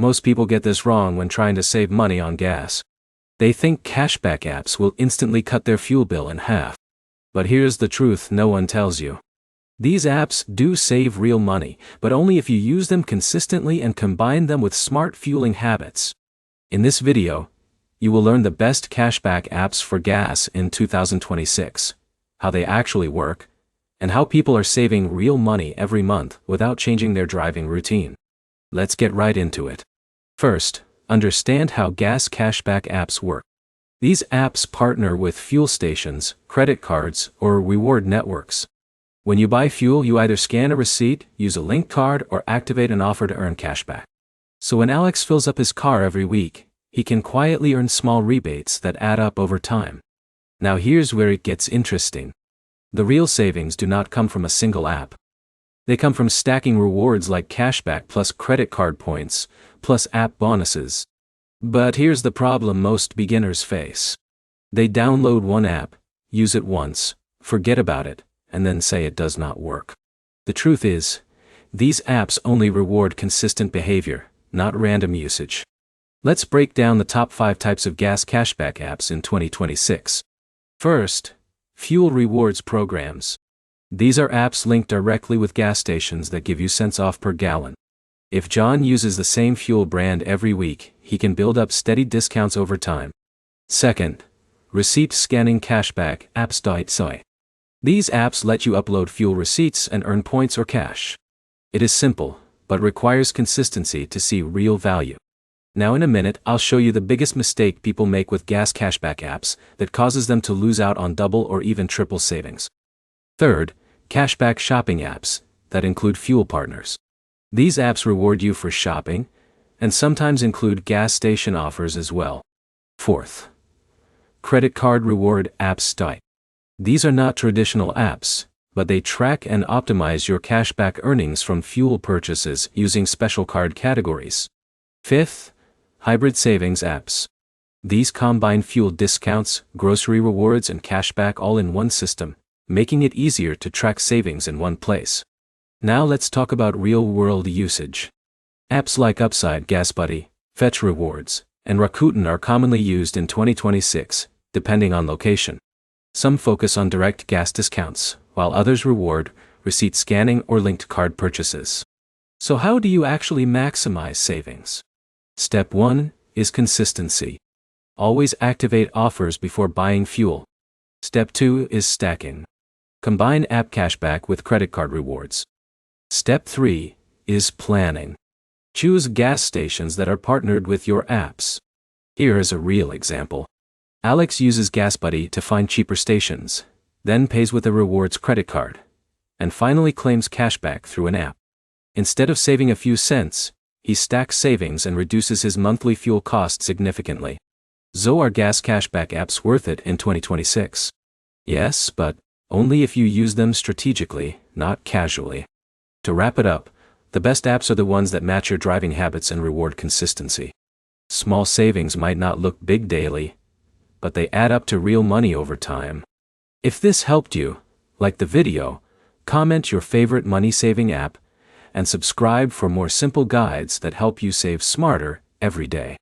Most people get this wrong when trying to save money on gas. They think cashback apps will instantly cut their fuel bill in half. But here's the truth no one tells you. These apps do save real money, but only if you use them consistently and combine them with smart fueling habits. In this video, you will learn the best cashback apps for gas in 2026, how they actually work, and how people are saving real money every month without changing their driving routine. Let's get right into it. First, understand how gas cashback apps work. These apps partner with fuel stations, credit cards, or reward networks. When you buy fuel, you either scan a receipt, use a linked card, or activate an offer to earn cashback. So when Alex fills up his car every week, he can quietly earn small rebates that add up over time. Now here's where it gets interesting. The real savings do not come from a single app. They come from stacking rewards like cashback plus credit card points, plus app bonuses. But here's the problem most beginners face. They download one app, use it once, forget about it, and then say it does not work. The truth is, these apps only reward consistent behavior, not random usage. Let's break down the top 5 types of gas cashback apps in 2026. First, fuel rewards programs. These are apps linked directly with gas stations that give you cents off per gallon. If John uses the same fuel brand every week, he can build up steady discounts over time. Second, receipt scanning cashback apps. These apps let you upload fuel receipts and earn points or cash. It is simple, but requires consistency to see real value. Now in a minute, I'll show you the biggest mistake people make with gas cashback apps that causes them to lose out on double or even triple savings. Third, cashback shopping apps that include fuel partners. These apps reward you for shopping, and sometimes include gas station offers as well. Fourth, credit card reward apps. These are not traditional apps, but they track and optimize your cashback earnings from fuel purchases using special card categories. Fifth, hybrid savings apps. These combine fuel discounts, grocery rewards, and cashback all in one system, making it easier to track savings in one place. Now let's talk about real-world usage. Apps like Upside, GasBuddy, Fetch Rewards, and Rakuten are commonly used in 2026, depending on location. Some focus on direct gas discounts, while others reward receipt scanning or linked card purchases. So how do you actually maximize savings? Step 1 is consistency. Always activate offers before buying fuel. Step 2 is stacking. Combine app cashback with credit card rewards. Step 3 is planning. Choose gas stations that are partnered with your apps. Here is a real example. Alex uses GasBuddy to find cheaper stations, then pays with a rewards credit card, and finally claims cashback through an app. Instead of saving a few cents, he stacks savings and reduces his monthly fuel cost significantly. So are gas cashback apps worth it in 2026? Yes, but only if you use them strategically, not casually. To wrap it up, the best apps are the ones that match your driving habits and reward consistency. Small savings might not look big daily, but they add up to real money over time. If this helped you, like the video, comment your favorite money-saving app, and subscribe for more simple guides that help you save smarter every day.